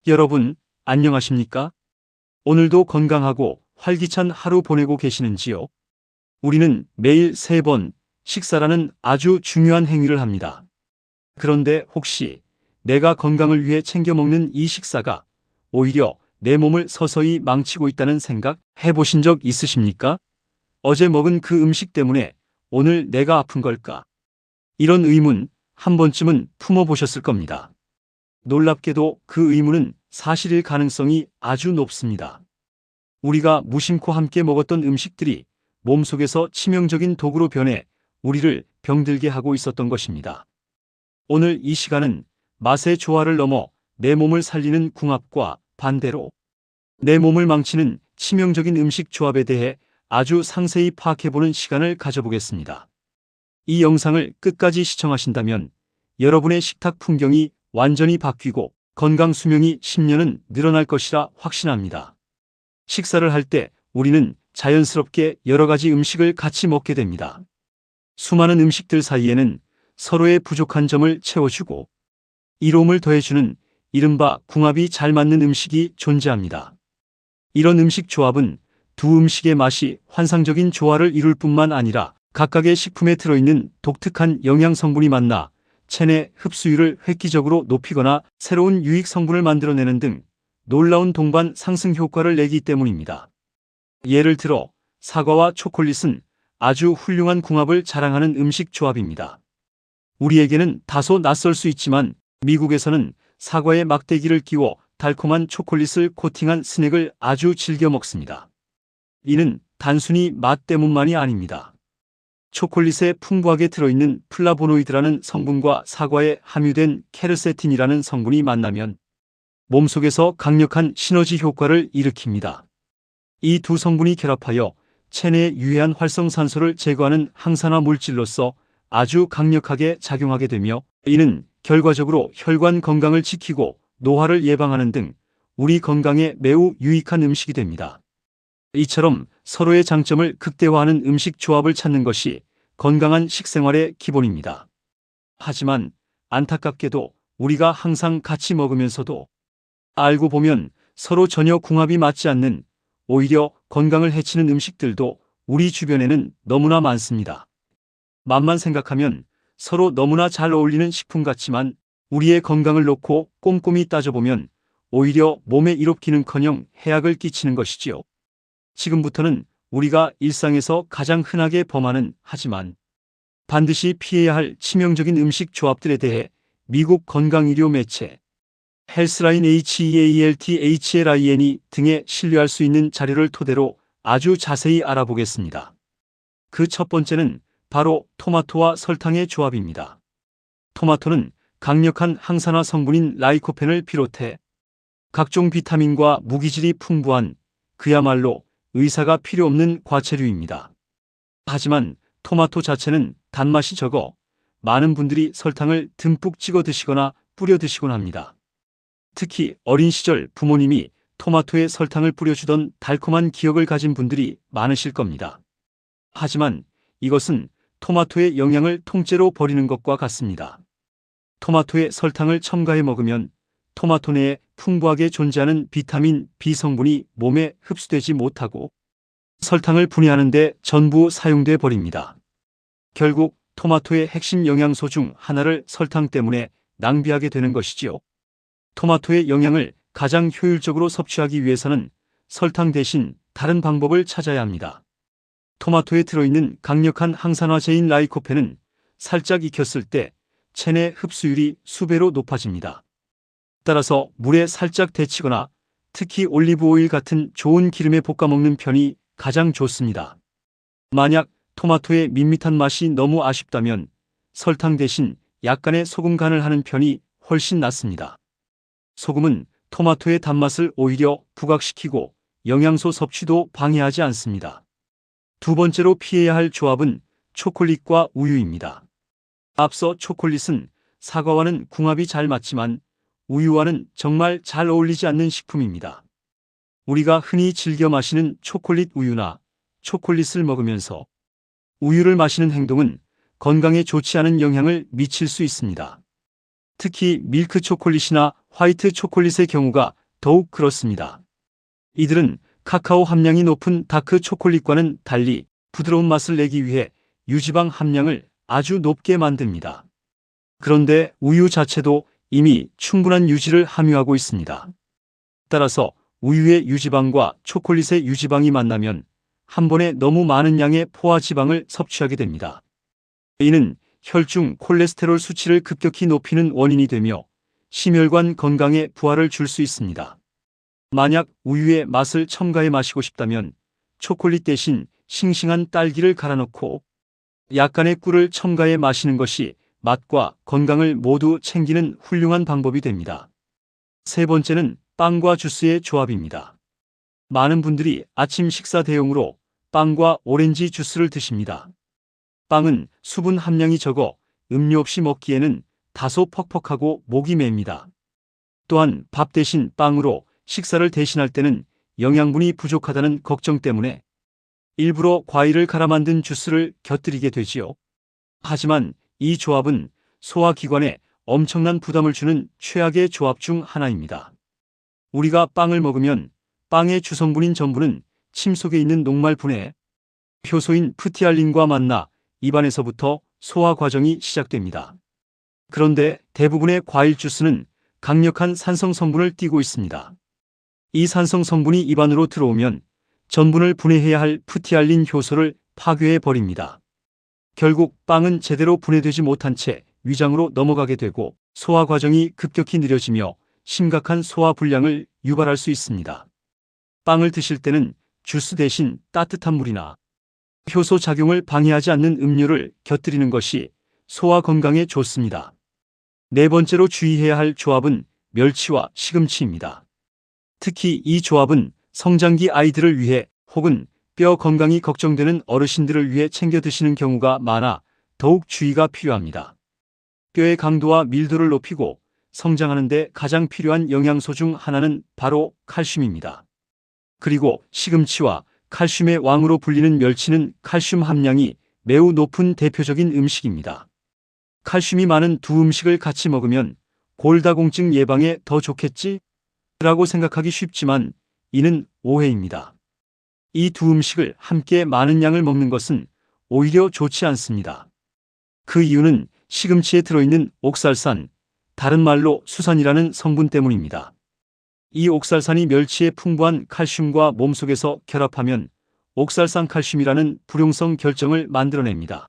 여러분, 안녕하십니까? 오늘도 건강하고 활기찬 하루 보내고 계시는지요? 우리는 매일 3번 식사라는 아주 중요한 행위를 합니다. 그런데 혹시 내가 건강을 위해 챙겨 먹는 이 식사가 오히려 내 몸을 서서히 망치고 있다는 생각 해보신 적 있으십니까? 어제 먹은 그 음식 때문에 오늘 내가 아픈 걸까? 이런 의문 한 번쯤은 품어보셨을 겁니다. 놀랍게도 그 의문은 사실일 가능성이 아주 높습니다. 우리가 무심코 함께 먹었던 음식들이 몸속에서 치명적인 독으로 변해 우리를 병들게 하고 있었던 것입니다. 오늘 이 시간은 맛의 조화를 넘어 내 몸을 살리는 궁합과 반대로 내 몸을 망치는 치명적인 음식 조합에 대해 아주 상세히 파악해보는 시간을 가져보겠습니다. 이 영상을 끝까지 시청하신다면 여러분의 식탁 풍경이 완전히 바뀌고 건강 수명이 10년은 늘어날 것이라 확신합니다. 식사를 할 때 우리는 자연스럽게 여러 가지 음식을 같이 먹게 됩니다. 수많은 음식들 사이에는 서로의 부족한 점을 채워주고 이로움을 더해주는 이른바 궁합이 잘 맞는 음식이 존재합니다. 이런 음식 조합은 두 음식의 맛이 환상적인 조화를 이룰 뿐만 아니라 각각의 식품에 들어있는 독특한 영양 성분이 만나 체내 흡수율을 획기적으로 높이거나 새로운 유익 성분을 만들어내는 등 놀라운 동반 상승 효과를 내기 때문입니다. 예를 들어 사과와 초콜릿은 아주 훌륭한 궁합을 자랑하는 음식 조합입니다. 우리에게는 다소 낯설 수 있지만 미국에서는 사과에 막대기를 끼워 달콤한 초콜릿을 코팅한 스낵을 아주 즐겨 먹습니다. 이는 단순히 맛 때문만이 아닙니다. 초콜릿에 풍부하게 들어있는 플라보노이드라는 성분과 사과에 함유된 케르세틴이라는 성분이 만나면 몸속에서 강력한 시너지 효과를 일으킵니다. 이 두 성분이 결합하여 체내에 유해한 활성산소를 제거하는 항산화 물질로서 아주 강력하게 작용하게 되며 이는 결과적으로 혈관 건강을 지키고 노화를 예방하는 등 우리 건강에 매우 유익한 음식이 됩니다. 이처럼 서로의 장점을 극대화하는 음식 조합을 찾는 것이 건강한 식생활의 기본입니다. 하지만 안타깝게도 우리가 항상 같이 먹으면서도 알고 보면 서로 전혀 궁합이 맞지 않는 오히려 건강을 해치는 음식들도 우리 주변에는 너무나 많습니다. 맛만 생각하면 서로 너무나 잘 어울리는 식품 같지만 우리의 건강을 놓고 꼼꼼히 따져보면 오히려 몸에 이롭기는커녕 해악을 끼치는 것이지요. 지금부터는 우리가 일상에서 가장 흔하게 범하는 하지만 반드시 피해야 할 치명적인 음식 조합들에 대해 미국 건강의료 매체 헬스라인 HEALTHLINE 등에 신뢰할 수 있는 자료를 토대로 아주 자세히 알아보겠습니다. 그 첫 번째는 바로 토마토와 설탕의 조합입니다. 토마토는 강력한 항산화 성분인 라이코펜을 비롯해 각종 비타민과 무기질이 풍부한 그야말로 의사가 필요 없는 과채류입니다. 하지만 토마토 자체는 단맛이 적어 많은 분들이 설탕을 듬뿍 찍어 드시거나 뿌려 드시곤 합니다. 특히 어린 시절 부모님이 토마토에 설탕을 뿌려주던 달콤한 기억을 가진 분들이 많으실 겁니다. 하지만 이것은 토마토의 영양을 통째로 버리는 것과 같습니다. 토마토에 설탕을 첨가해 먹으면 토마토 내에 풍부하게 존재하는 비타민 B 성분이 몸에 흡수되지 못하고 설탕을 분해하는 데 전부 사용돼 버립니다. 결국 토마토의 핵심 영양소 중 하나를 설탕 때문에 낭비하게 되는 것이지요. 토마토의 영양을 가장 효율적으로 섭취하기 위해서는 설탕 대신 다른 방법을 찾아야 합니다. 토마토에 들어있는 강력한 항산화제인 라이코펜은 살짝 익혔을 때 체내 흡수율이 수배로 높아집니다. 따라서 물에 살짝 데치거나 특히 올리브 오일 같은 좋은 기름에 볶아 먹는 편이 가장 좋습니다. 만약 토마토의 밋밋한 맛이 너무 아쉽다면 설탕 대신 약간의 소금 간을 하는 편이 훨씬 낫습니다. 소금은 토마토의 단맛을 오히려 부각시키고 영양소 섭취도 방해하지 않습니다. 두 번째로 피해야 할 조합은 초콜릿과 우유입니다. 앞서 초콜릿은 사과와는 궁합이 잘 맞지만 우유와는 정말 잘 어울리지 않는 식품입니다. 우리가 흔히 즐겨 마시는 초콜릿 우유나 초콜릿을 먹으면서 우유를 마시는 행동은 건강에 좋지 않은 영향을 미칠 수 있습니다. 특히 밀크 초콜릿이나 화이트 초콜릿의 경우가 더욱 그렇습니다. 이들은 카카오 함량이 높은 다크 초콜릿과는 달리 부드러운 맛을 내기 위해 유지방 함량을 아주 높게 만듭니다. 그런데 우유 자체도 이미 충분한 유지를 함유하고 있습니다. 따라서 우유의 유지방과 초콜릿의 유지방이 만나면 한 번에 너무 많은 양의 포화지방을 섭취하게 됩니다. 이는 혈중 콜레스테롤 수치를 급격히 높이는 원인이 되며 심혈관 건강에 부하를 줄 수 있습니다. 만약 우유의 맛을 첨가해 마시고 싶다면 초콜릿 대신 싱싱한 딸기를 갈아 넣고 약간의 꿀을 첨가해 마시는 것이 맛과 건강을 모두 챙기는 훌륭한 방법이 됩니다. 세 번째는 빵과 주스의 조합입니다. 많은 분들이 아침 식사 대용으로 빵과 오렌지 주스를 드십니다. 빵은 수분 함량이 적어 음료 없이 먹기에는 다소 퍽퍽하고 목이 맵니다. 또한 밥 대신 빵으로 식사를 대신할 때는 영양분이 부족하다는 걱정 때문에 일부러 과일을 갈아 만든 주스를 곁들이게 되지요. 하지만 이 조합은 소화기관에 엄청난 부담을 주는 최악의 조합 중 하나입니다. 우리가 빵을 먹으면 빵의 주성분인 전분은 침 속에 있는 녹말분해 효소인 프티알린과 만나 입안에서부터 소화 과정이 시작됩니다. 그런데 대부분의 과일 주스는 강력한 산성 성분을 띠고 있습니다. 이 산성 성분이 입안으로 들어오면 전분을 분해해야 할 프티알린 효소를 파괴해 버립니다. 결국 빵은 제대로 분해되지 못한 채 위장으로 넘어가게 되고 소화 과정이 급격히 느려지며 심각한 소화 불량을 유발할 수 있습니다. 빵을 드실 때는 주스 대신 따뜻한 물이나 효소 작용을 방해하지 않는 음료를 곁들이는 것이 소화 건강에 좋습니다. 네 번째로 주의해야 할 조합은 멸치와 시금치입니다. 특히 이 조합은 성장기 아이들을 위해 혹은 뼈 건강이 걱정되는 어르신들을 위해 챙겨 드시는 경우가 많아 더욱 주의가 필요합니다. 뼈의 강도와 밀도를 높이고 성장하는 데 가장 필요한 영양소 중 하나는 바로 칼슘입니다. 그리고 시금치와 칼슘의 왕으로 불리는 멸치는 칼슘 함량이 매우 높은 대표적인 음식입니다. 칼슘이 많은 두 음식을 같이 먹으면 골다공증 예방에 더 좋겠지? 라고 생각하기 쉽지만 이는 오해입니다. 이 두 음식을 함께 많은 양을 먹는 것은 오히려 좋지 않습니다. 그 이유는 시금치에 들어있는 옥살산, 다른 말로 수산이라는 성분 때문입니다. 이 옥살산이 멸치의 풍부한 칼슘과 몸속에서 결합하면 옥살산 칼슘이라는 불용성 결정을 만들어냅니다.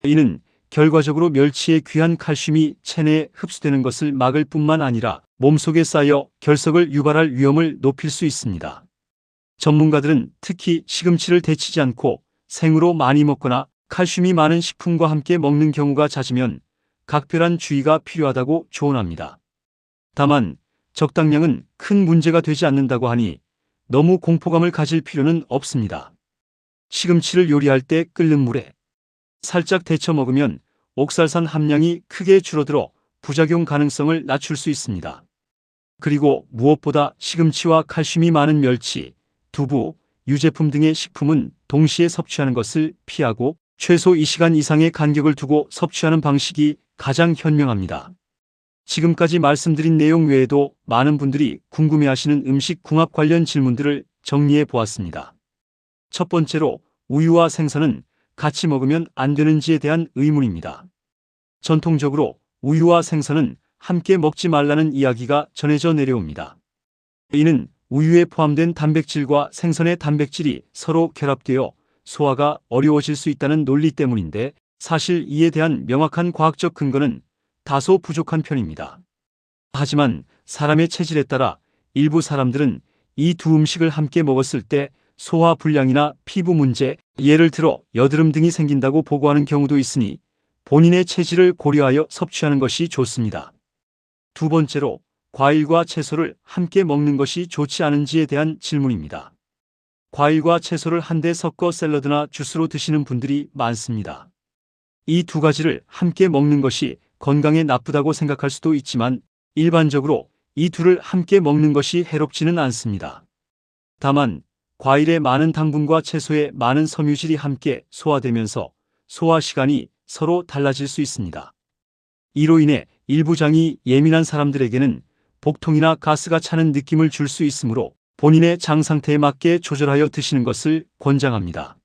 이는 결과적으로 멸치의 귀한 칼슘이 체내에 흡수되는 것을 막을 뿐만 아니라 몸속에 쌓여 결석을 유발할 위험을 높일 수 있습니다. 전문가들은 특히 시금치를 데치지 않고 생으로 많이 먹거나 칼슘이 많은 식품과 함께 먹는 경우가 잦으면 각별한 주의가 필요하다고 조언합니다. 다만 적당량은 큰 문제가 되지 않는다고 하니 너무 공포감을 가질 필요는 없습니다. 시금치를 요리할 때 끓는 물에 살짝 데쳐 먹으면 옥살산 함량이 크게 줄어들어 부작용 가능성을 낮출 수 있습니다. 그리고 무엇보다 시금치와 칼슘이 많은 멸치, 두부, 유제품 등의 식품은 동시에 섭취하는 것을 피하고 최소 2시간 이상의 간격을 두고 섭취하는 방식이 가장 현명합니다. 지금까지 말씀드린 내용 외에도 많은 분들이 궁금해하시는 음식 궁합 관련 질문들을 정리해 보았습니다. 첫 번째로 우유와 생선은 같이 먹으면 안 되는지에 대한 의문입니다. 전통적으로 우유와 생선은 함께 먹지 말라는 이야기가 전해져 내려옵니다. 이는 우유에 포함된 단백질과 생선의 단백질이 서로 결합되어 소화가 어려워질 수 있다는 논리 때문인데 사실 이에 대한 명확한 과학적 근거는 다소 부족한 편입니다. 하지만 사람의 체질에 따라 일부 사람들은 이 두 음식을 함께 먹었을 때 소화 불량이나 피부 문제, 예를 들어 여드름 등이 생긴다고 보고하는 경우도 있으니 본인의 체질을 고려하여 섭취하는 것이 좋습니다. 두 번째로 과일과 채소를 함께 먹는 것이 좋지 않은지에 대한 질문입니다. 과일과 채소를 한데 섞어 샐러드나 주스로 드시는 분들이 많습니다. 이 두 가지를 함께 먹는 것이 건강에 나쁘다고 생각할 수도 있지만 일반적으로 이 둘을 함께 먹는 것이 해롭지는 않습니다. 다만 과일의 많은 당분과 채소의 많은 섬유질이 함께 소화되면서 소화 시간이 서로 달라질 수 있습니다. 이로 인해 일부 장이 예민한 사람들에게는 복통이나 가스가 차는 느낌을 줄 수 있으므로 본인의 장 상태에 맞게 조절하여 드시는 것을 권장합니다.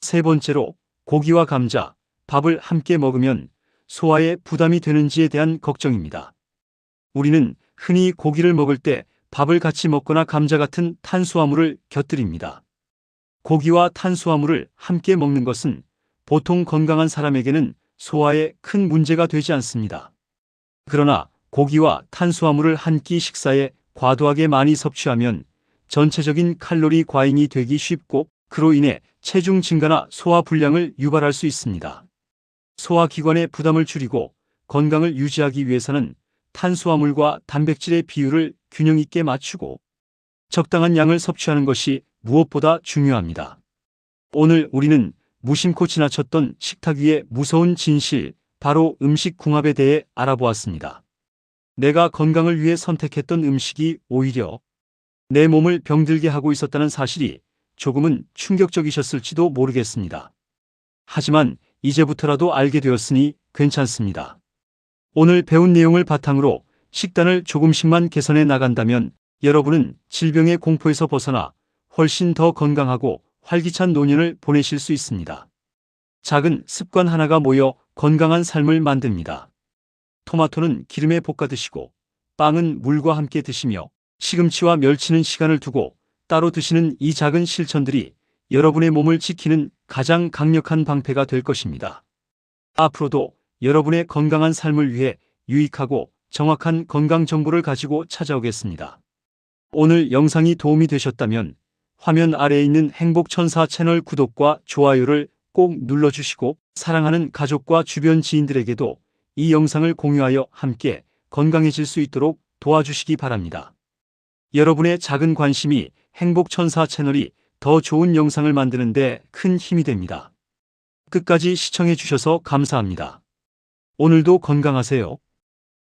세 번째로 고기와 감자, 밥을 함께 먹으면 소화에 부담이 되는지에 대한 걱정입니다. 우리는 흔히 고기를 먹을 때 밥을 같이 먹거나 감자 같은 탄수화물을 곁들입니다. 고기와 탄수화물을 함께 먹는 것은 보통 건강한 사람에게는 소화에 큰 문제가 되지 않습니다. 그러나 고기와 탄수화물을 한 끼 식사에 과도하게 많이 섭취하면 전체적인 칼로리 과잉이 되기 쉽고 그로 인해 체중 증가나 소화 불량을 유발할 수 있습니다. 소화기관의 부담을 줄이고 건강을 유지하기 위해서는 탄수화물과 단백질의 비율을 균형 있게 맞추고 적당한 양을 섭취하는 것이 무엇보다 중요합니다. 오늘 우리는 무심코 지나쳤던 식탁 위의 무서운 진실, 바로 음식 궁합에 대해 알아보았습니다. 내가 건강을 위해 선택했던 음식이 오히려 내 몸을 병들게 하고 있었다는 사실이 조금은 충격적이셨을지도 모르겠습니다. 하지만 이제부터라도 알게 되었으니 괜찮습니다. 오늘 배운 내용을 바탕으로 식단을 조금씩만 개선해 나간다면 여러분은 질병의 공포에서 벗어나 훨씬 더 건강하고 활기찬 노년을 보내실 수 있습니다. 작은 습관 하나가 모여 건강한 삶을 만듭니다. 토마토는 기름에 볶아 드시고 빵은 물과 함께 드시며 시금치와 멸치는 시간을 두고 따로 드시는 이 작은 실천들이 여러분의 몸을 지키는 가장 강력한 방패가 될 것입니다. 앞으로도 여러분의 건강한 삶을 위해 유익하고 정확한 건강 정보를 가지고 찾아오겠습니다. 오늘 영상이 도움이 되셨다면 화면 아래에 있는 행복천사 채널 구독과 좋아요를 꼭 눌러주시고 사랑하는 가족과 주변 지인들에게도 이 영상을 공유하여 함께 건강해질 수 있도록 도와주시기 바랍니다. 여러분의 작은 관심이 행복천사 채널이 더 좋은 영상을 만드는 데 큰 힘이 됩니다. 끝까지 시청해 주셔서 감사합니다. 오늘도 건강하세요.